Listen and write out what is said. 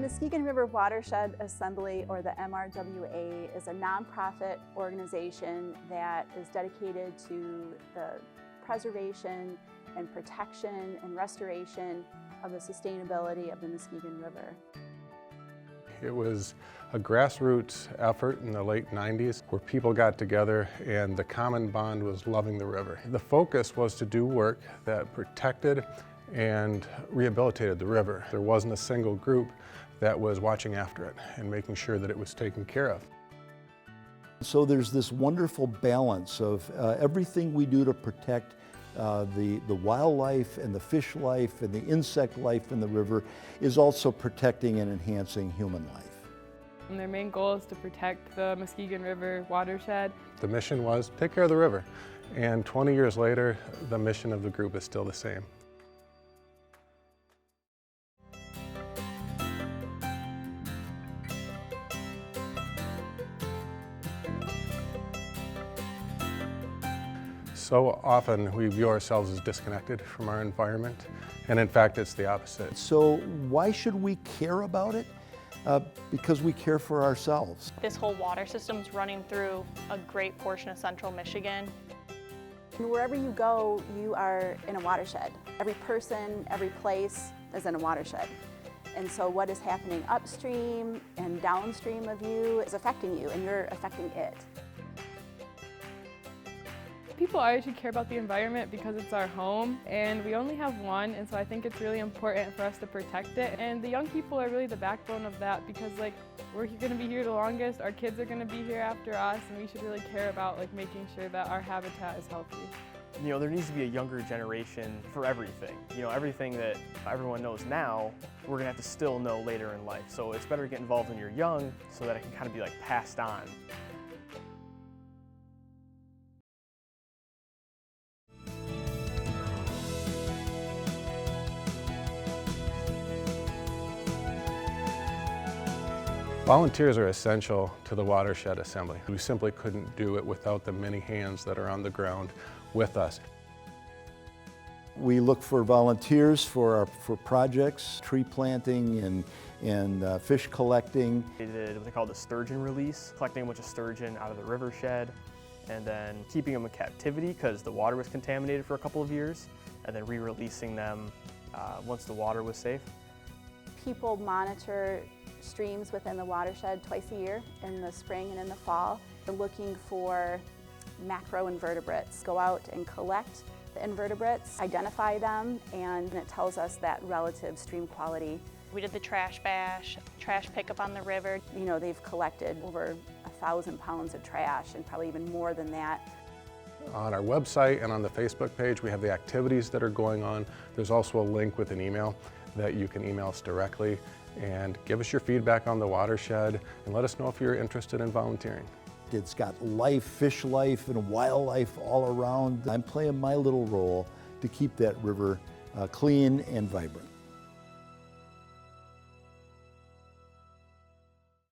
The Muskegon River Watershed Assembly, or the MRWA, is a nonprofit organization that is dedicated to the preservation and protection and restoration of the sustainability of the Muskegon River. It was a grassroots effort in the late 90s where people got together and the common bond was loving the river. The focus was to do work that protected and rehabilitated the river. There wasn't a single group that was watching after it and making sure that it was taken care of. So there's this wonderful balance of everything we do to protect the wildlife and the fish life and the insect life in the river is also protecting and enhancing human life. And their main goal is to protect the Muskegon River watershed. The mission was take care of the river, and 20 years later the mission of the group is still the same. So often we view ourselves as disconnected from our environment, and in fact it's the opposite. So why should we care about it? Because we care for ourselves. This whole water system's running through a great portion of central Michigan. And wherever you go, you are in a watershed. Every person, every place is in a watershed. And so what is happening upstream and downstream of you is affecting you, and you're affecting it. People always should care about the environment because it's our home, and we only have one, and so I think it's really important for us to protect it. And the young people are really the backbone of that because we're going to be here the longest, our kids are going to be here after us, and we should really care about making sure that our habitat is healthy. You know, there needs to be a younger generation for everything. You know, everything that everyone knows now, we're going to have to still know later in life. So it's better to get involved when you're young so that it can kind of be passed on. Volunteers are essential to the Watershed Assembly. We simply couldn't do it without the many hands that are on the ground with us. We look for volunteers for projects, tree planting and fish collecting. They did what they call the sturgeon release, collecting a bunch of sturgeon out of the river shed and then keeping them in captivity because the water was contaminated for a couple of years, and then re-releasing them once the water was safe. People monitor streams within the watershed twice a year, in the spring and in the fall. They're looking for macroinvertebrates. Go out and collect the invertebrates, identify them, and it tells us that relative stream quality. We did the trash bash, trash pickup on the river. You know, they've collected over 1,000 pounds of trash and probably even more than that. On our website and on the Facebook page, we have the activities that are going on. There's also a link with an email that you can email us directly and give us your feedback on the watershed and let us know if you're interested in volunteering. It's got life, fish life, and wildlife all around. I'm playing my little role to keep that river clean and vibrant.